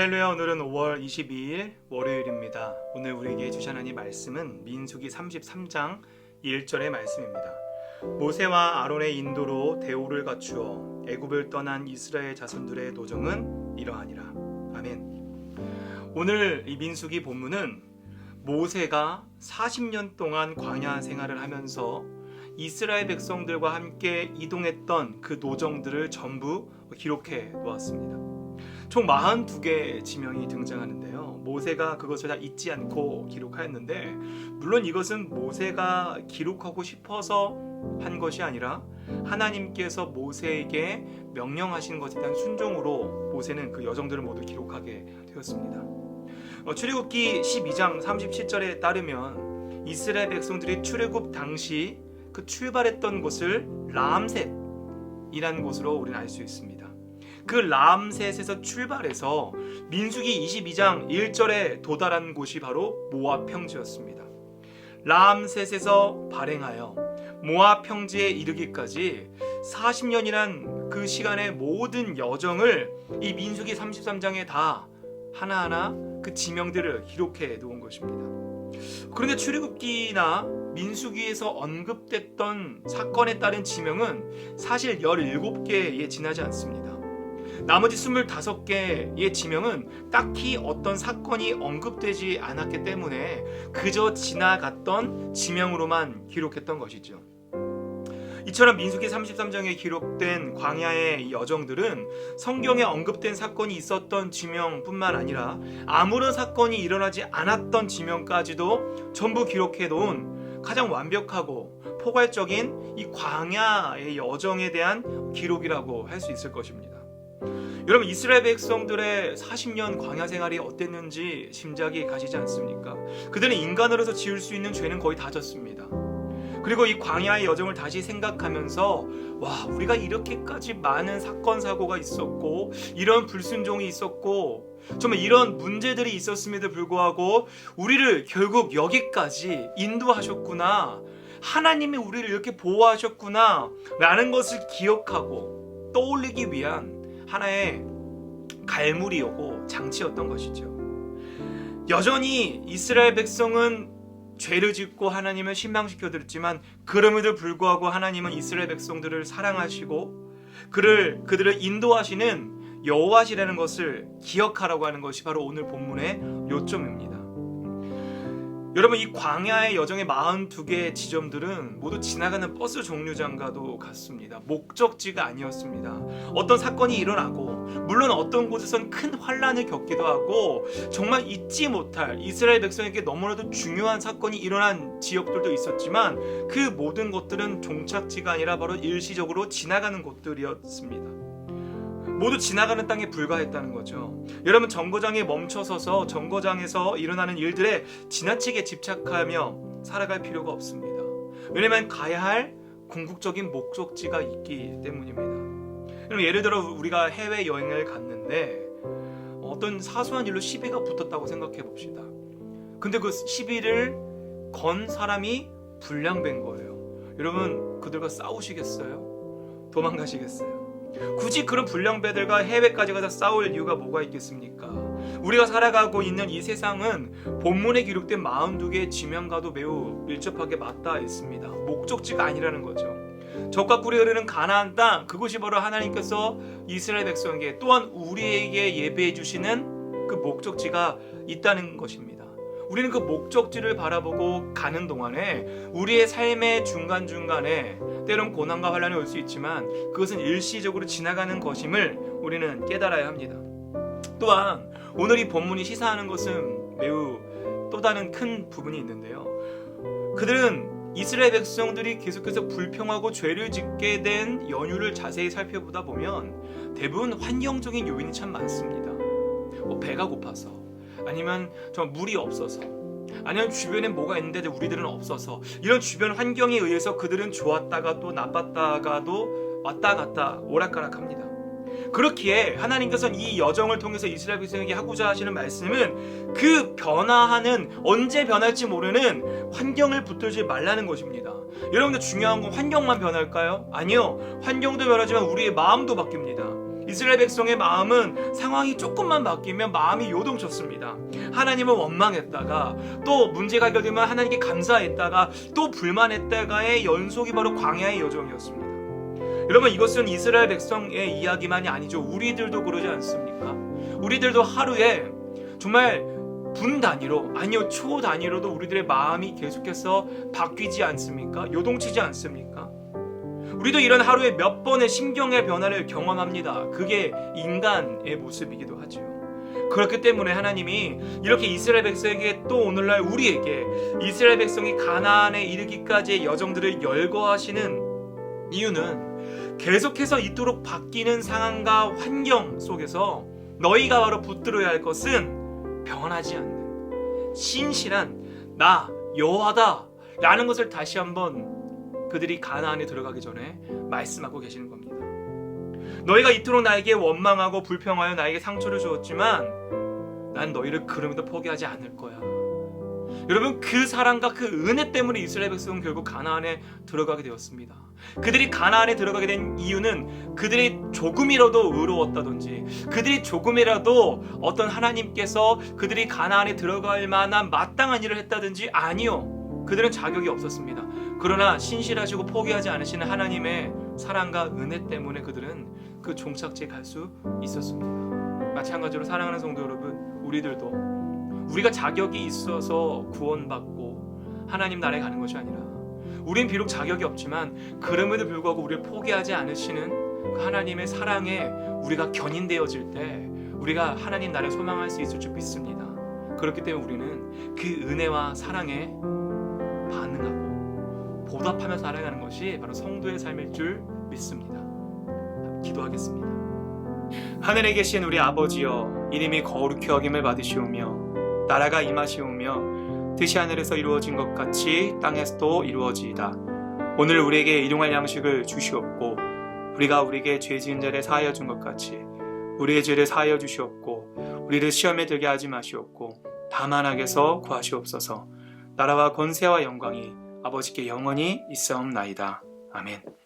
할렐루야. 오늘은 5월 22일 월요일입니다. 오늘 우리에게 주신 하나님 말씀은 민수기 33장 1절의 말씀입니다. 모세와 아론의 인도로 대오를 갖추어 애굽을 떠난 이스라엘 자손들의 노정은 이러하니라. 아멘. 오늘 이 민수기 본문은 모세가 40년 동안 광야 생활을 하면서 이스라엘 백성들과 함께 이동했던 그 노정들을 전부 기록해 놓았습니다. 총 42개의 지명이 등장하는데요. 모세가 그것을 다 잊지 않고 기록하였는데, 물론 이것은 모세가 기록하고 싶어서 한 것이 아니라 하나님께서 모세에게 명령하신 것에 대한 순종으로 모세는 그 여정들을 모두 기록하게 되었습니다. 출애굽기 12장 37절에 따르면 이스라엘 백성들이 출애굽 당시 그 출발했던 곳을 람셋이라는 곳으로 우리는 알 수 있습니다. 그 람셋에서 출발해서 민수기 22장 1절에 도달한 곳이 바로 모압 평지였습니다. 람셋에서 발행하여 모압 평지에 이르기까지 40년이란 그 시간의 모든 여정을 이 민수기 33장에 다 하나하나 그 지명들을 기록해 놓은 것입니다. 그런데 출애굽기나 민수기에서 언급됐던 사건에 따른 지명은 사실 17개에 지나지 않습니다. 나머지 25개의 지명은 딱히 어떤 사건이 언급되지 않았기 때문에 그저 지나갔던 지명으로만 기록했던 것이죠. 이처럼 민수기 33장에 기록된 광야의 여정들은 성경에 언급된 사건이 있었던 지명뿐만 아니라 아무런 사건이 일어나지 않았던 지명까지도 전부 기록해 놓은 가장 완벽하고 포괄적인 이 광야의 여정에 대한 기록이라고 할 수 있을 것입니다. 여러분, 이스라엘 백성들의 40년 광야 생활이 어땠는지 짐작이 가시지 않습니까? 그들은 인간으로서 지을 수 있는 죄는 거의 다 졌습니다. 그리고 이 광야의 여정을 다시 생각하면서 우리가 이렇게까지 많은 사건 사고가 있었고 이런 불순종이 있었고 정말 이런 문제들이 있었음에도 불구하고 우리를 결국 여기까지 인도하셨구나, 하나님이 우리를 이렇게 보호하셨구나 라는 것을 기억하고 떠올리기 위한 하나의 갈무리였고 장치였던 것이죠. 여전히 이스라엘 백성은 죄를 짓고 하나님을 실망시켜드렸지만 그럼에도 불구하고 하나님은 이스라엘 백성들을 사랑하시고 그들을 인도하시는 여호와시라는 것을 기억하라고 하는 것이 바로 오늘 본문의 요점입니다. 여러분, 이 광야의 여정의 42개의 지점들은 모두 지나가는 버스 정류장과도 같습니다. 목적지가 아니었습니다. 어떤 사건이 일어나고 물론 어떤 곳에선 큰 환란을 겪기도 하고 정말 잊지 못할 이스라엘 백성에게 너무나도 중요한 사건이 일어난 지역들도 있었지만 그 모든 곳들은 종착지가 아니라 바로 일시적으로 지나가는 곳들이었습니다. 모두 지나가는 땅에 불과했다는 거죠. 여러분, 정거장에 멈춰서서 정거장에서 일어나는 일들에 지나치게 집착하며 살아갈 필요가 없습니다. 왜냐하면 가야 할 궁극적인 목적지가 있기 때문입니다. 그럼 예를 들어 우리가 해외여행을 갔는데 어떤 사소한 일로 시비가 붙었다고 생각해 봅시다. 근데 그 시비를 건 사람이 불량배인 거예요. 여러분, 그들과 싸우시겠어요? 도망가시겠어요? 굳이 그런 불량배들과 해외까지 가서 싸울 이유가 뭐가 있겠습니까? 우리가 살아가고 있는 이 세상은 본문에 기록된 42개의 지명과도 매우 밀접하게 맞닿아 있습니다. 목적지가 아니라는 거죠. 적과 꿀이 흐르는 가나안 땅, 그것이 바로 하나님께서 이스라엘 백성에게 또한 우리에게 예배해 주시는 그 목적지가 있다는 것입니다. 우리는 그 목적지를 바라보고 가는 동안에 우리의 삶의 중간중간에 때론 고난과 환란이 올 수 있지만 그것은 일시적으로 지나가는 것임을 우리는 깨달아야 합니다. 또한 오늘 이 본문이 시사하는 것은 매우 또 다른 큰 부분이 있는데요. 그들은 이스라엘 백성들이 계속해서 불평하고 죄를 짓게 된 연유를 자세히 살펴보다 보면 대부분 환경적인 요인이 참 많습니다. 배가 고파서, 아니면 좀 물이 없어서, 아니면 주변에 뭐가 있는데 우리들은 없어서, 이런 주변 환경에 의해서 그들은 좋았다가 또 나빴다가도 왔다 갔다 오락가락합니다. 그렇기에 하나님께서는 이 여정을 통해서 이스라엘 백성에게 하고자 하시는 말씀은 그 변화하는, 언제 변할지 모르는 환경을 붙들지 말라는 것입니다. 여러분들, 중요한 건 환경만 변할까요? 아니요. 환경도 변하지만 우리의 마음도 바뀝니다. 이스라엘 백성의 마음은 상황이 조금만 바뀌면 마음이 요동쳤습니다. 하나님을 원망했다가 또 문제가 해결되면 하나님께 감사했다가 또 불만했다가의 연속이 바로 광야의 여정이었습니다. 여러분, 이것은 이스라엘 백성의 이야기만이 아니죠. 우리들도 그러지 않습니까? 우리들도 하루에 정말 분 단위로, 아니요 초 단위로도 우리들의 마음이 계속해서 바뀌지 않습니까? 요동치지 않습니까? 우리도 이런 하루에 몇 번의 심경의 변화를 경험합니다. 그게 인간의 모습이기도 하죠. 그렇기 때문에 하나님이 이렇게 이스라엘 백성에게 또 오늘날 우리에게 이스라엘 백성이 가나안에 이르기까지의 여정들을 열거하시는 이유는 계속해서 이토록 바뀌는 상황과 환경 속에서 너희가 바로 붙들어야 할 것은 변하지 않는 신실한 나 여호와다 라는 것을 다시 한번 그들이 가나안에 들어가기 전에 말씀하고 계시는 겁니다. 너희가 이토록 나에게 원망하고 불평하여 나에게 상처를 주었지만 난 너희를 그럼에도 포기하지 않을 거야. 여러분, 그 사랑과 그 은혜 때문에 이스라엘 백성은 결국 가나안에 들어가게 되었습니다. 그들이 가나안에 들어가게 된 이유는 그들이 조금이라도 의로웠다든지 그들이 조금이라도 어떤 하나님께서 그들이 가나안에 들어갈 만한 마땅한 일을 했다든지 아니요. 그들은 자격이 없었습니다. 그러나 신실하시고 포기하지 않으시는 하나님의 사랑과 은혜 때문에 그들은 그 종착지에 갈 수 있었습니다. 마찬가지로 사랑하는 성도 여러분, 우리들도 우리가 자격이 있어서 구원받고 하나님 나라에 가는 것이 아니라 우린 비록 자격이 없지만 그럼에도 불구하고 우리를 포기하지 않으시는 그 하나님의 사랑에 우리가 견인되어질 때 우리가 하나님 나라에 소망할 수 있을 줄 믿습니다. 그렇기 때문에 우리는 그 은혜와 사랑에 반응하고 보답하며 살아가는 것이 바로 성도의 삶일 줄 믿습니다. 기도하겠습니다. 하늘에 계신 우리 아버지여, 이름이 거룩히 여김을 받으시오며 나라가 임하시오며 뜻이 하늘에서 이루어진 것 같이 땅에서도 이루어지이다. 오늘 우리에게 일용할 양식을 주시옵고 우리가 우리에게 죄 지은 자를 사하여 준 것 같이 우리의 죄를 사하여 주시옵고 우리를 시험에 들게 하지 마시옵고 다만 악에서 구하시옵소서. 나라와 권세와 영광이 아버지께 영원히 있사옵나이다. 아멘.